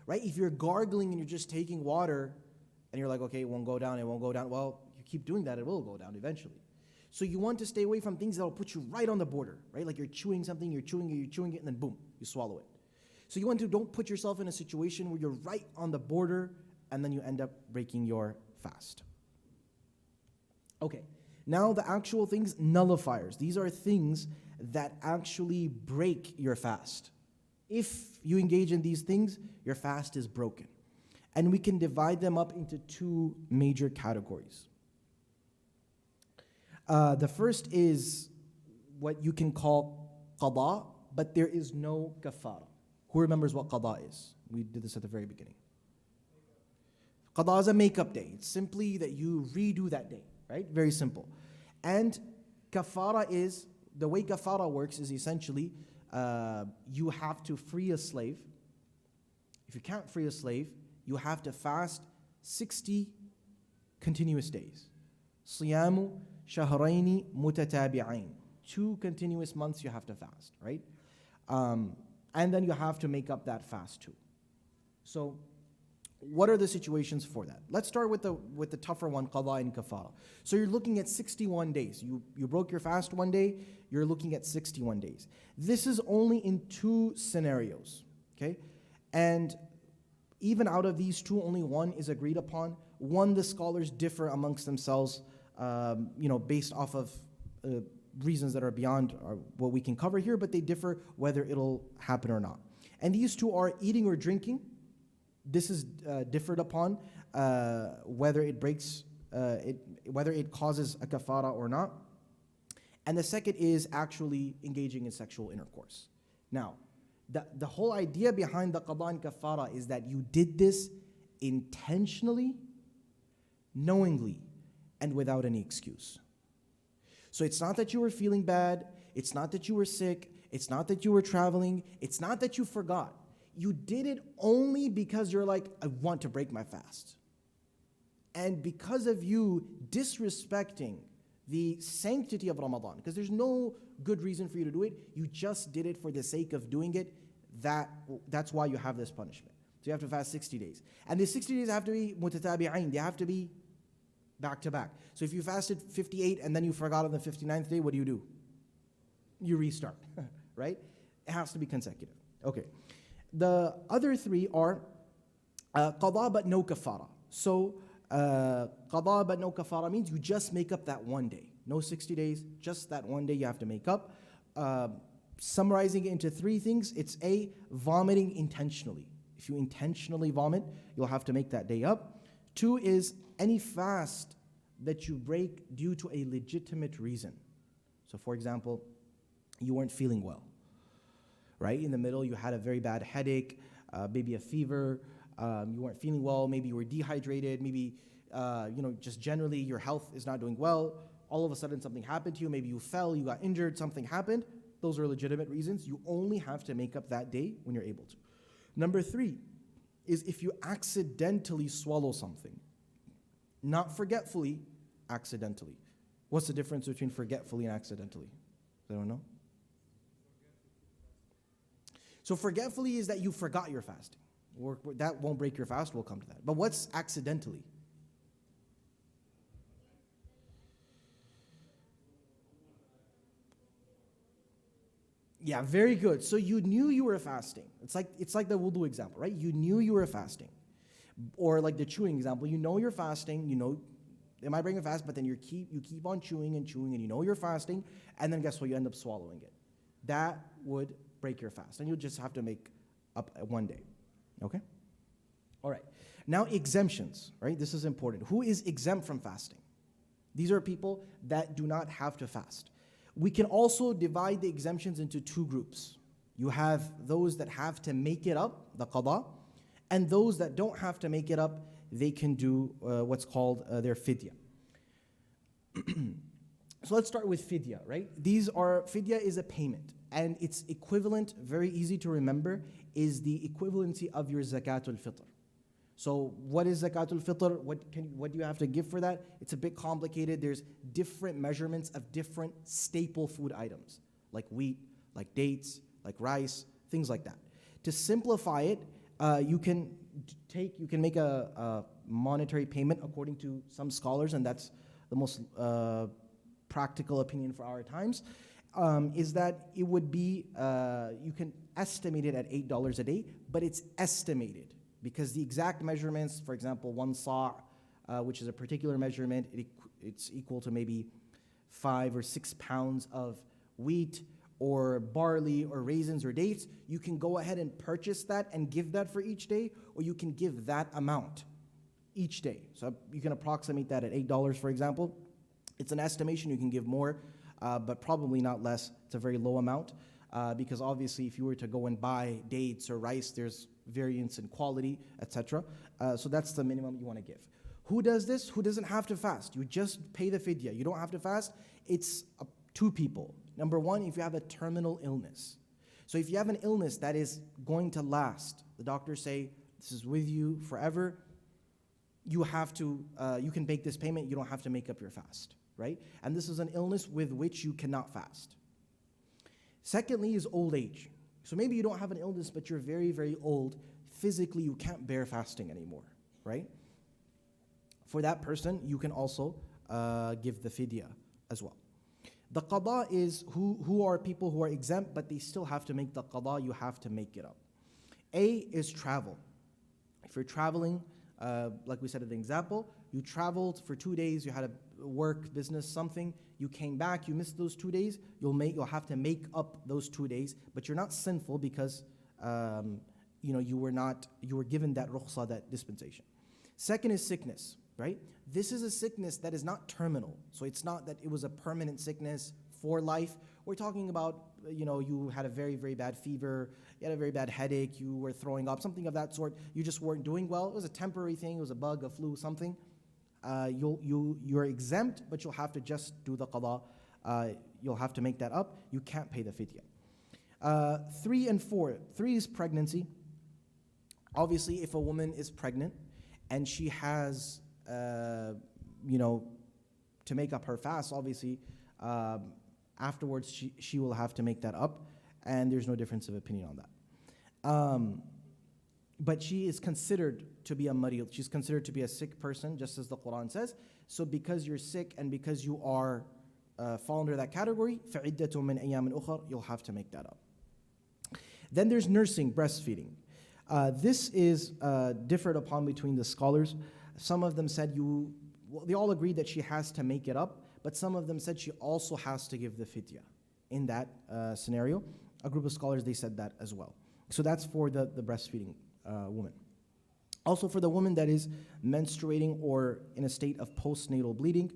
[SPEAKER 1] right? If you're gargling and you're just taking water and you're like, okay, it won't go down, well, you keep doing that, it will go down eventually. So you want to stay away from things that will put you right on the border, right? Like you're chewing something, you're chewing it, and then boom, you swallow it. So you want to don't put yourself in a situation where you're right on the border and then you end up breaking your fast. Okay, now the actual things, nullifiers. These are things that actually break your fast. If you engage in these things, your fast is broken. And we can divide them up into 2 major categories. The first is what you can call qada, but there is no kafara. Who remembers what qada is? We did this at the very beginning. Qada is a makeup day. It's simply that you redo that day, right? Very simple. And kafara is, the way kafara works is essentially you have to free a slave. If you can't free a slave, you have to fast 60 continuous days. Siyamu shahrayni mutatabi'ain. 2 continuous months you have to fast, right? And then you have to make up that fast too. So what are the situations for that? Let's start with the tougher one, qada and kafara. So you're looking at 61 days. You broke your fast one day, you're looking at 61 days. This is only in 2 scenarios, okay? And even out of these 2, only 1 is agreed upon. 1, the scholars differ amongst themselves, based off of reasons that are beyond what we can cover here, but they differ whether it'll happen or not. And these 2 are eating or drinking. This is differed upon whether it breaks, whether it causes a kafara or not. And the second is actually engaging in sexual intercourse. Now, the whole idea behind the qada and kafara is that you did this intentionally, knowingly, and without any excuse. So it's not that you were feeling bad, it's not that you were sick, it's not that you were traveling, it's not that you forgot. You did it only because you're like, I want to break my fast. And because of you disrespecting the sanctity of Ramadan, because there's no good reason for you to do it, you just did it for the sake of doing it, that's why you have this punishment. So you have to fast 60 days. And the 60 days have to be mutatabi'ain, they have to be back to back. So if you fasted 58 and then you forgot on the 59th day, what do? You restart, right? It has to be consecutive. Okay. The other 3 are qada but no kafara. So qada but no kafara means you just make up that one day. No 60 days, just that one day you have to make up. Summarizing it into 3 things, it's A, vomiting intentionally. If you intentionally vomit, you'll have to make that day up. 2 is any fast that you break due to a legitimate reason. So for example, you weren't feeling well, right? In the middle, you had a very bad headache, maybe a fever, you weren't feeling well, maybe you were dehydrated, maybe just generally your health is not doing well. All of a sudden something happened to you, maybe you fell, you got injured, something happened. Those are legitimate reasons. You only have to make up that day when you're able to. Number 3 is if you accidentally swallow something. Not forgetfully, accidentally. What's the difference between forgetfully and accidentally? Does anyone know? So forgetfully is that you forgot your fasting. That won't break your fast, we'll come to that. But what's accidentally? Yeah, very good. So you knew you were fasting. It's like the wudu example, right? You knew you were fasting. Or like the chewing example, you know you're fasting, you know, it might bring a fast, but then you keep on chewing and chewing and you know you're fasting, and then guess what? You end up swallowing it. That would break your fast, and you'll just have to make up one day. Okay? All right. Now exemptions, right? This is important. Who is exempt from fasting? These are people that do not have to fast. We can also divide the exemptions into 2 groups. You have those that have to make it up, the qada, and those that don't have to make it up, they can do what's called their fidya. So let's start with fidya, right? Fidya is a payment, and its equivalent, very easy to remember, is the equivalency of your zakatul fitr. So what is zakatul fitr? What do you have to give for that? It's a bit complicated. There's different measurements of different staple food items, like wheat, like dates, like rice, things like that. To simplify it, you can make a monetary payment according to some scholars, and that's the most practical opinion for our times, is that it would be, you can estimate it at $8 a day, but it's estimated because the exact measurements, for example, 1 sa', which is a particular measurement, it's equal to maybe 5 or 6 pounds of wheat or barley or raisins or dates. You can go ahead and purchase that and give that for each day, or you can give that amount each day. So you can approximate that at $8, for example. It's an estimation. You can give more, but probably not less. It's a very low amount because obviously if you were to go and buy dates or rice, there's variance in quality, etc. So that's the minimum you want to give. Who does this? Who doesn't have to fast? You just pay the fidya. You don't have to fast. It's 2 people. Number 1, if you have a terminal illness. So if you have an illness that is going to last, the doctors say this is with you forever, you can make this payment. You don't have to make up your fast, right? And this is an illness with which you cannot fast. Secondly is old age. So maybe you don't have an illness, but you're very, very old. Physically, you can't bear fasting anymore, right? For that person, you can also give the fidya as well. The qada is who are people who are exempt, but they still have to make the qada. You have to make it up. A is travel. If you're traveling, like we said in the example, you traveled for 2 days, you had a work, business, something, you came back, you missed those 2 days, you'll have to make up those 2 days, but you're not sinful because you were given that rukhsa, that dispensation. Second is sickness, right? This is a sickness that is not terminal. So it's not that it was a permanent sickness for life. We're talking about, you had a very, very bad fever, you had a very bad headache, you were throwing up, something of that sort. You just weren't doing well. It was a temporary thing. It was a bug, a flu, something. You're exempt, but you'll have to just do the qada. You'll have to make that up. You can't pay the fidya. 3 and 4. 3 is pregnancy. Obviously, if a woman is pregnant and she has, to make up her fast, obviously, afterwards she will have to make that up, and there's no difference of opinion on that. But she is considered to be a marid. She's considered to be a sick person, just as the Quran says. So because you're sick and because you are fall under that category, فَعِدَّةٌ مِّنْ أَيَّامٍ أُخَرٍ, you'll have to make that up. Then there's nursing, breastfeeding. This is differed upon between the scholars. Some of them said they all agreed that she has to make it up, but some of them said she also has to give the fidya in that scenario. A group of scholars, they said that as well. So that's for the breastfeeding woman. Also for the woman that is menstruating or in a state of postnatal bleeding,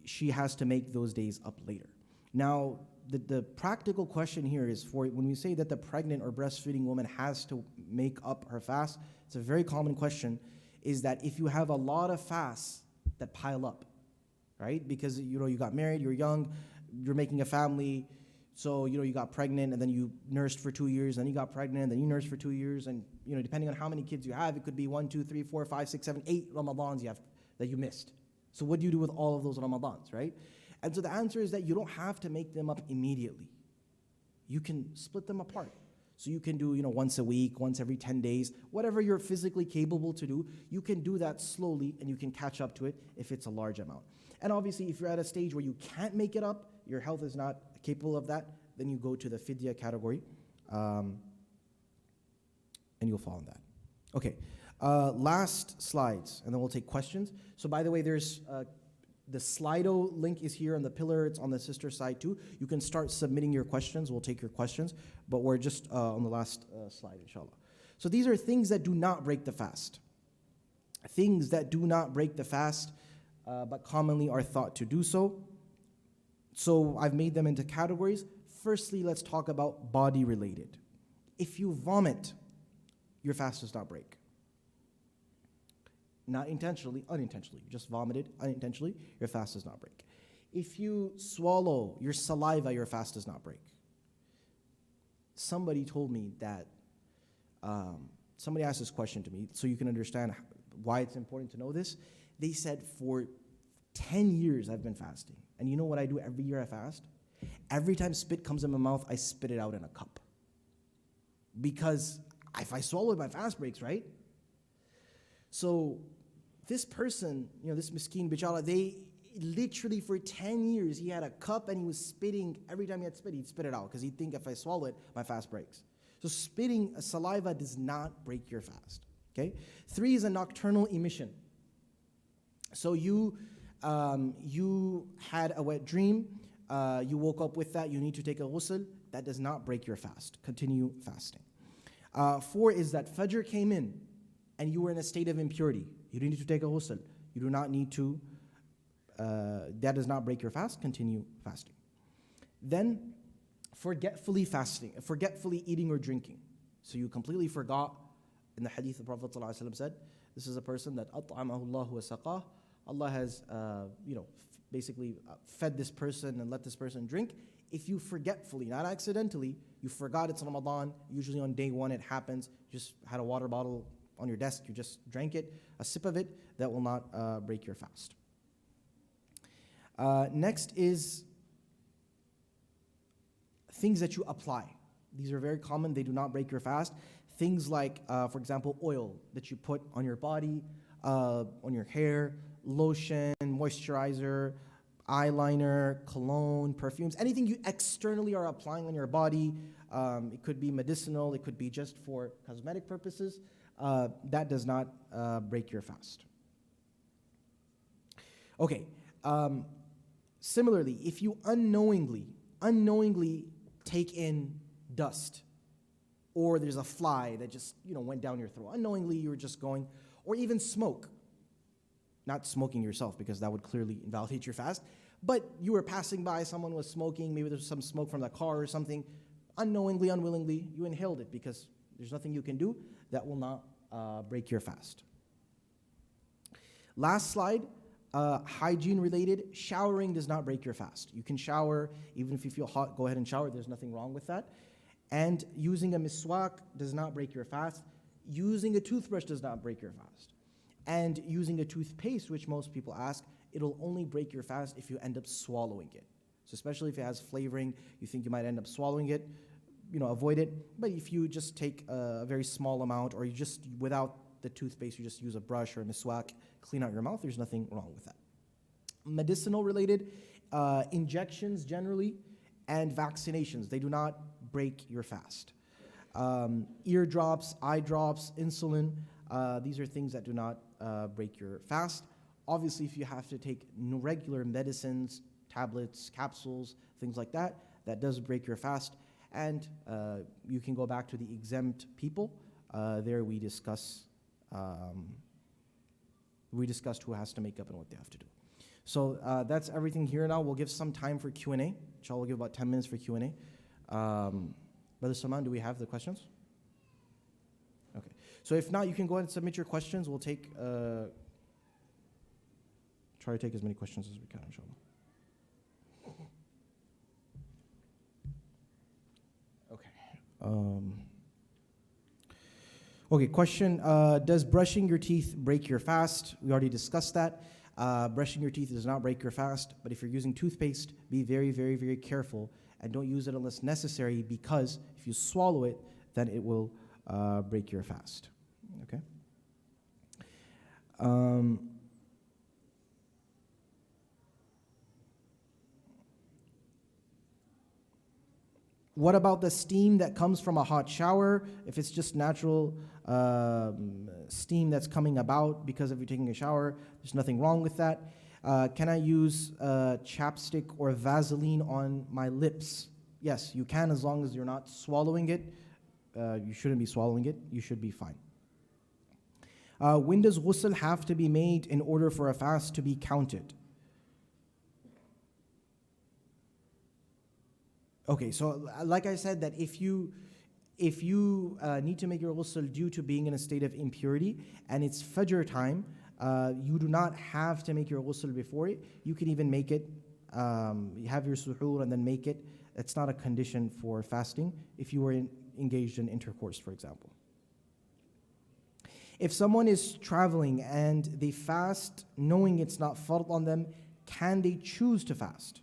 [SPEAKER 1] she has to make those days up later. Now, the practical question here is when we say that the pregnant or breastfeeding woman has to make up her fast, it's a very common question, is that if you have a lot of fasts that pile up, right? Because you got married, you're young, you're making a family, so you got pregnant and then you nursed for 2 years, then you got pregnant, then you nursed for 2 years, and depending on how many kids you have, it could be 1, 2, 3, 4, 5, 6, 7, 8 Ramadans you have that you missed. So what do you do with all of those Ramadans, right? And so the answer is that you don't have to make them up immediately. You can split them apart. So you can do, once a week, once every 10 days, whatever you're physically capable to do, you can do that slowly and you can catch up to it if it's a large amount. And obviously, if you're at a stage where you can't make it up, your health is not capable of that, then you go to the fidya category, and you'll fall in that. Okay, last slides, and then we'll take questions. So by the way, there's the Slido link is here on the pillar. It's on the sister side too. You can start submitting your questions. We'll take your questions, but we're just on the last slide, inshallah. So these are things that do not break the fast. Things that do not break the fast, but commonly are thought to do so. So I've made them into categories. Firstly, let's talk about body related. If you vomit, your fast does not break. Not intentionally, unintentionally. You just vomited unintentionally, your fast does not break. If you swallow your saliva, your fast does not break. Somebody told me that, somebody asked this question to me so you can understand why it's important to know this. They said, for 10 years I've been fasting. And you know what I do every year I fast? Every time spit comes in my mouth, I spit it out in a cup. Because if I swallow it, my fast breaks, right? So this person, this miskeen bichara, they literally for 10 years, he had a cup and he was spitting. Every time he had spit, he'd spit it out because he'd think if I swallow it, my fast breaks. So spitting saliva does not break your fast. Okay? 3 is a nocturnal emission. So you had a wet dream, you woke up with that, you need to take a ghusl, that does not break your fast. Continue fasting. 4 is that Fajr came in and you were in a state of impurity. You don't need to take a ghusl. You do not need to, that does not break your fast. Continue fasting. Then, forgetfully fasting, forgetfully eating or drinking. So you completely forgot. In the hadith, the Prophet ﷺ said, this is a person that أَطْعَمَهُ اللَّهُ وَسَقَاهُ. Allah has, basically fed this person and let this person drink. If you forgetfully, not accidentally, you forgot it's Ramadan, usually on day 1 it happens, you just had a water bottle on your desk, you just drank it, a sip of it, that will not break your fast. Next is things that you apply. These are very common, they do not break your fast. Things like, for example, oil that you put on your body, on your hair, lotion, moisturizer, eyeliner, cologne, perfumes, anything you externally are applying on your body. It could be medicinal, it could be just for cosmetic purposes. That does not break your fast. Okay. Similarly, if you unknowingly take in dust, or there's a fly that just went down your throat, unknowingly you were just going, or even smoke, not smoking yourself because that would clearly invalidate your fast, but you were passing by, someone was smoking, maybe there's some smoke from the car or something, unknowingly, unwillingly, you inhaled it because there's nothing you can do, that will not break your fast. Last slide, hygiene related, showering does not break your fast. You can shower, even if you feel hot, go ahead and shower, there's nothing wrong with that. And using a miswak does not break your fast. Using a toothbrush does not break your fast. And using a toothpaste, which most people ask, it'll only break your fast if you end up swallowing it. So especially if it has flavoring, you think you might end up swallowing it, avoid it. But if you just take a very small amount, or you just, without the toothpaste, you just use a brush or a miswak, clean out your mouth, there's nothing wrong with that. Medicinal related, injections generally, and vaccinations, they do not break your fast. Ear drops, eye drops, insulin, these are things that do not break your fast. Obviously, if you have to take regular medicines, tablets, capsules, things like that, that does break your fast. And you can go back to the exempt people. There we discussed who has to make up and what they have to do. So that's everything here now. We'll give some time for Q&A. Inshallah, we'll give about 10 minutes for Q&A. Brother Salman, do we have the questions? Okay. So if not, you can go ahead and submit your questions. We'll take, try to take as many questions as we can, inshallah. Okay. Okay, question, does brushing your teeth break your fast? We already discussed that. Brushing your teeth does not break your fast, but if you're using toothpaste, be very, very, very careful and don't use it unless necessary, because if you swallow it, then it will break your fast. Okay? What about the steam that comes from a hot shower? If it's just natural steam that's coming about because of you taking a shower, there's nothing wrong with that. Can I use chapstick or Vaseline on my lips? Yes, you can, as long as you're not swallowing it. You shouldn't be swallowing it. You should be fine. When does ghusl have to be made in order for a fast to be counted? Okay, so like I said, that if you need to make your ghusl due to being in a state of impurity and it's Fajr time, you do not have to make your ghusl before it. You can even make it, you have your suhoor and then make it. It's not a condition for fasting if you were engaged in intercourse, for example. If someone is traveling and they fast knowing it's not fard on them, can they choose to fast?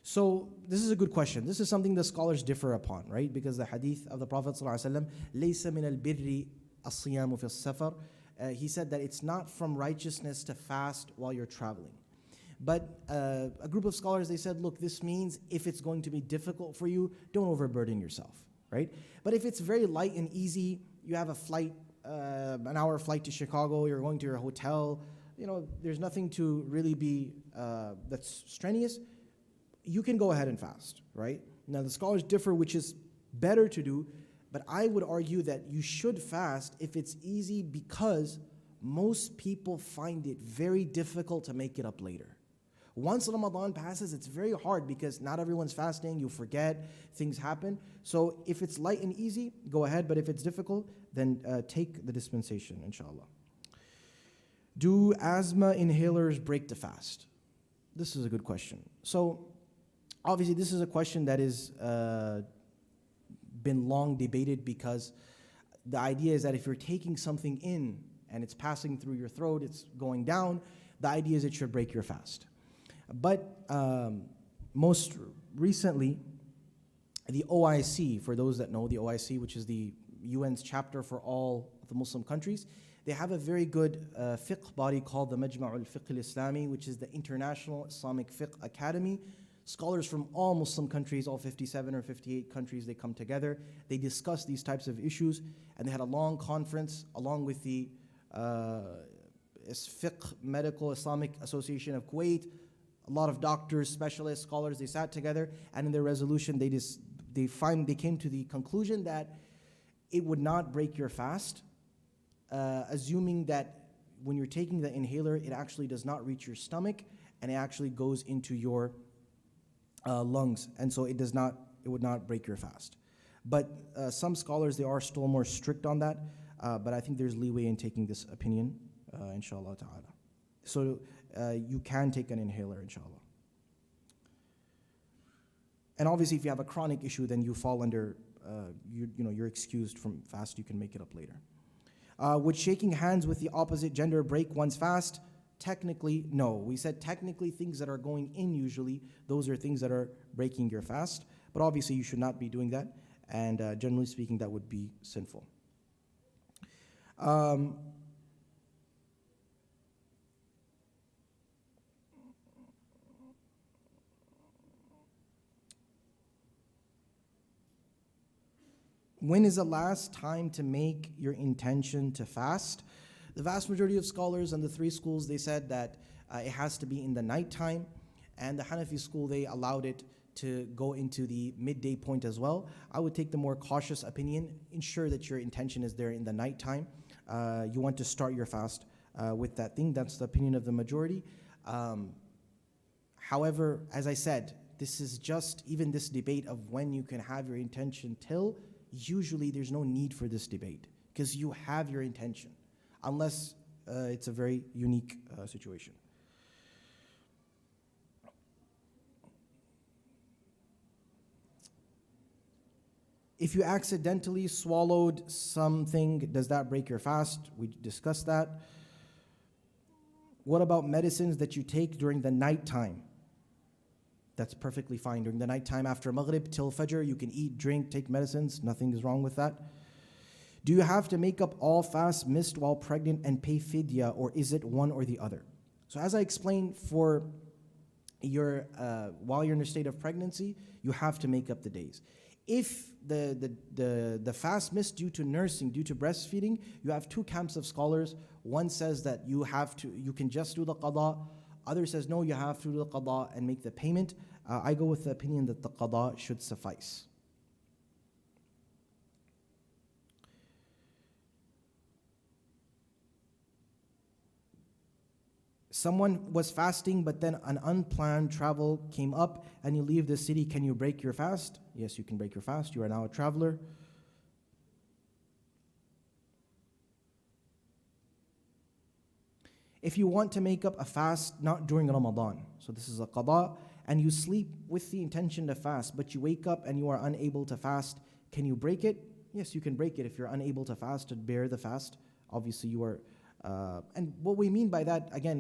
[SPEAKER 1] So this is a good question. This is something the scholars differ upon, right? Because the hadith of the Prophet ﷺ, لَيْسَ مِنَ الْبِرِّ الصِّيَامُ فِي السَّفَرِ, he said that it's not from righteousness to fast while you're traveling. But a group of scholars, they said, look, this means if it's going to be difficult for you, don't overburden yourself, right? But if it's very light and easy, you have a flight, an hour flight to Chicago, you're going to your hotel, there's nothing to really be that's strenuous, you can go ahead and fast, right? Now the scholars differ which is better to do, but I would argue that you should fast if it's easy, because most people find it very difficult to make it up later. Once Ramadan passes, it's very hard because not everyone's fasting, you forget, things happen. So if it's light and easy, go ahead, but if it's difficult, then take the dispensation, inshallah. Do asthma inhalers break the fast? This is a good question. So obviously this is a question that is been long debated, because the idea is that if you're taking something in and it's passing through your throat, it's going down, the idea is it should break your fast. But most recently, the OIC, for those that know the OIC, which is the UN's chapter for all the Muslim countries, they have a very good fiqh body called the Majma'ul Fiqh al-Islami, which is the International Islamic Fiqh Academy. Scholars from all Muslim countries, all 57 or 58 countries, they come together. They discuss these types of issues, and they had a long conference along with the Fiqh Medical Islamic Association of Kuwait. A lot of doctors, specialists, scholars, they sat together, and in their resolution, they came to the conclusion that it would not break your fast, assuming that when you're taking the inhaler, it actually does not reach your stomach, and it actually goes into your lungs, and so it would not break your fast. But some scholars, they are still more strict on that, but I think there's leeway in taking this opinion, inshallah ta'ala. So you can take an inhaler, inshallah. And obviously if you have a chronic issue, then you fall under, you're excused from fast, you can make it up later. Would shaking hands with the opposite gender break one's fast? Technically, no. We said technically things that are going in usually, those are things that are breaking your fast. But obviously you should not be doing that. And generally speaking, that would be sinful. When is the last time to make your intention to fast? The vast majority of scholars and the three schools, they said that it has to be in the nighttime, and the Hanafi school, they allowed it to go into the midday point as well. I would take the more cautious opinion. Ensure that your intention is there in the nighttime. You want to start your fast with that thing. That's the opinion of the majority. However, as I said, this is just even this debate of when you can have your intention till. Usually there's no need for this debate because you have your intention, unless it's a very unique situation. If you accidentally swallowed something, does that break your fast? We discussed that. What about medicines that you take during the nighttime? That's perfectly fine. During the nighttime after Maghrib till Fajr, you can eat, drink, take medicines. Nothing is wrong with that. Do you have to make up all fasts missed while pregnant and pay fidya, or is it one or the other? So as I explained, for your while you're in a state of pregnancy, you have to make up the days. If the fast missed due to nursing, due to breastfeeding, you have two camps of scholars. One says that you can just do the qada. Other says no, you have to do the qada and make the payment. I go with the opinion that the qada should suffice. Someone was fasting, but then an unplanned travel came up and you leave the city. Can you break your fast? Yes, you can break your fast. You are now a traveler. If you want to make up a fast, not during Ramadan, so this is a qada, and you sleep with the intention to fast, but you wake up and you are unable to fast, can you break it? Yes, you can break it if you're unable to fast, to bear the fast. Obviously, you are, and what we mean by that, again,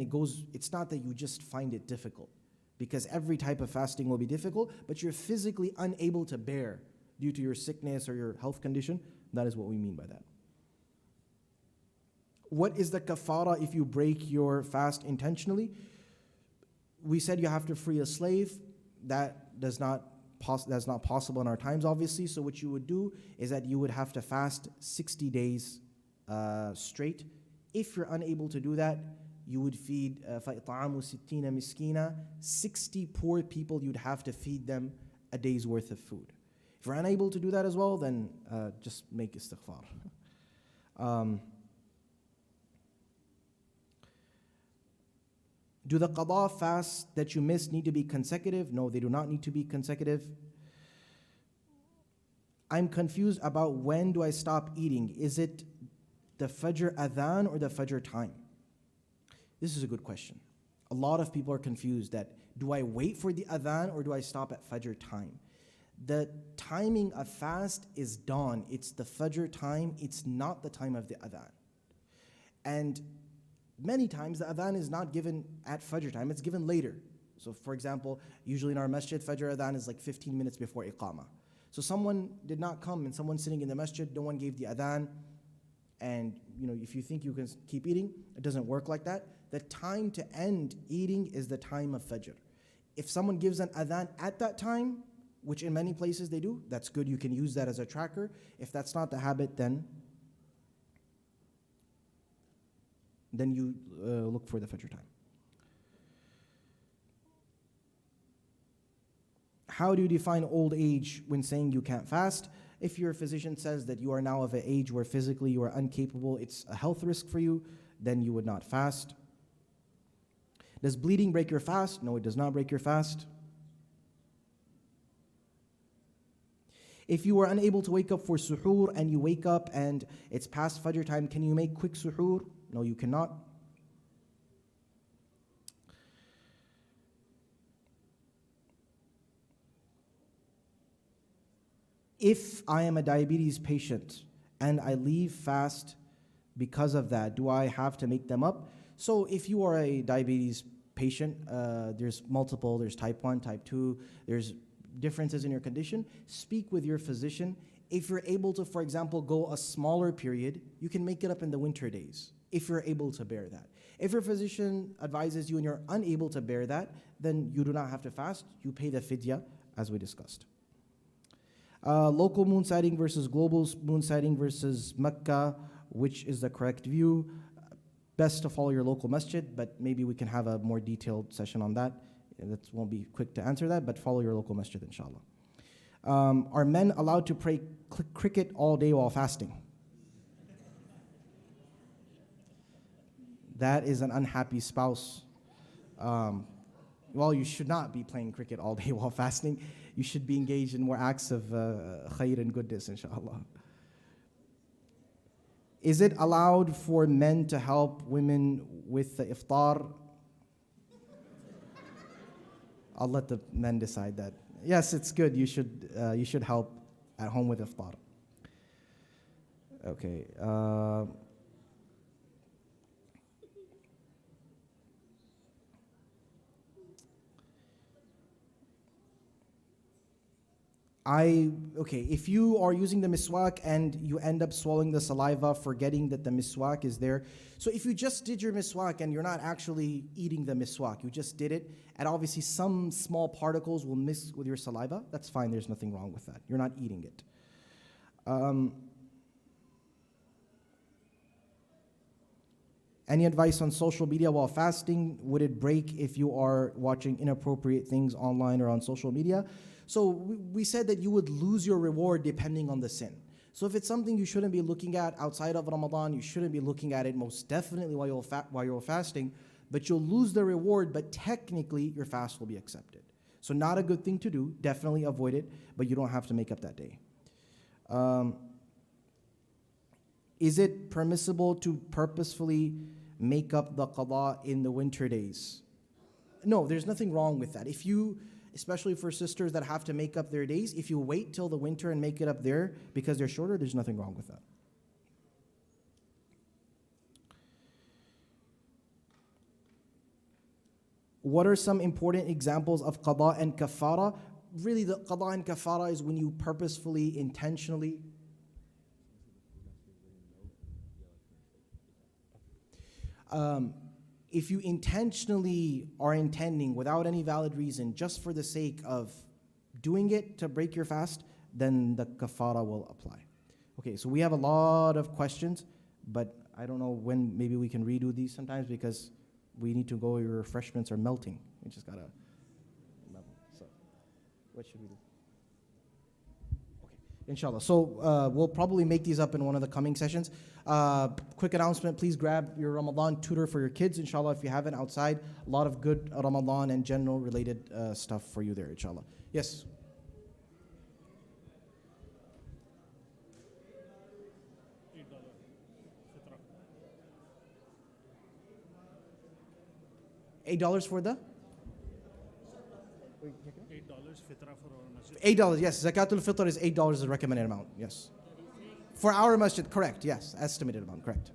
[SPEAKER 1] it's not that you just find it difficult, because every type of fasting will be difficult, but you're physically unable to bear due to your sickness or your health condition. That is what we mean by that. What is the kafara if you break your fast intentionally? We said you have to free a slave. That's not possible in our times, obviously. So what you would do is that you would have to fast 60 days straight. If you're unable to do that, you would feed فَإِطْعَامُ سِتِّينَ مِسْكِينًا, 60 poor people. You'd have to feed them a day's worth of food. If you're unable to do that as well, then just make istighfar. Do the qada fasts that you missed need to be consecutive? No, they do not need to be consecutive. I'm confused about when do I stop eating. Is it the Fajr adhan or the Fajr time? This is a good question. A lot of people are confused that do I wait for the adhan or do I stop at Fajr time? The timing of fast is dawn. It's the Fajr time. It's not the time of the adhan. And many times the adhan is not given at Fajr time, it's given later. So for example, usually in our masjid, Fajr adhan is like 15 minutes before Iqamah. So someone did not come and someone's sitting in the masjid, no one gave the adhan, and if you think you can keep eating, it doesn't work like that. The time to end eating is the time of Fajr. If someone gives an adhan at that time, which in many places they do, that's good, you can use that as a tracker. If that's not the habit, then you look for the Fajr time. How do you define old age when saying you can't fast? If your physician says that you are now of an age where physically you are incapable, it's a health risk for you, then you would not fast. Does bleeding break your fast? No, it does not break your fast. If you are unable to wake up for suhoor and you wake up and it's past Fajr time, can you make quick suhoor? No, you cannot. If I am a diabetes patient and I leave fast because of that, do I have to make them up? So if you are a diabetes patient, there's type 1, type 2, there's differences in your condition. Speak with your physician. If you're able to, for example, go a smaller period, you can make it up in the winter days, if you're able to bear that. If your physician advises you and you're unable to bear that, then you do not have to fast. You pay the fidya, as we discussed. Local moon sighting versus global moon sighting versus Mecca, which is the correct view? Best to follow your local masjid, but maybe we can have a more detailed session on that. That won't be quick to answer that, but follow your local masjid, inshallah. Are men allowed to play cricket all day while fasting? That is an unhappy spouse. Well, you should not be playing cricket all day while fasting. You should be engaged in more acts of khair and goodness, inshallah. Is it allowed for men to help women with the iftar? I'll let the men decide that. Yes, it's good. You should help at home with iftar. Okay. If you are using the miswak and you end up swallowing the saliva, forgetting that the miswak is there. So if you just did your miswak and you're not actually eating the miswak, you just did it, and obviously some small particles will mix with your saliva, that's fine, there's nothing wrong with that. You're not eating it. Any advice on social media while fasting? Would it break if you are watching inappropriate things online or on social media? So we said that you would lose your reward depending on the sin. So if it's something you shouldn't be looking at outside of Ramadan, you shouldn't be looking at it most definitely while you're fasting, but you'll lose the reward, but technically your fast will be accepted. So not a good thing to do. Definitely avoid it, but you don't have to make up that day. Is it permissible to purposefully make up the qada in the winter days? No, there's nothing wrong with that. If you, especially for sisters that have to make up their days, if you wait till the winter and make it up there because they're shorter, there's nothing wrong with that. What are some important examples of qada and kafara? Really, the qada and kafara is when you purposefully, intentionally. If you intentionally are intending without any valid reason, just for the sake of doing it to break your fast, then the kafara will apply. Okay, so we have a lot of questions, but I don't know when maybe we can redo these sometimes because we need to go, your refreshments are melting. We just gotta level. So, what should we do? Okay, inshallah. So we'll probably make these up in one of the coming sessions. Quick announcement, please grab your Ramadan tutor for your kids, inshallah, if you haven't outside. A lot of good Ramadan and general related stuff for you there, inshallah. Yes? $8 for the? $8 fitra for our masjid. $8, yes. Zakatul fitr is $8 is the recommended amount, yes. For our masjid, correct, yes. Estimated amount, correct.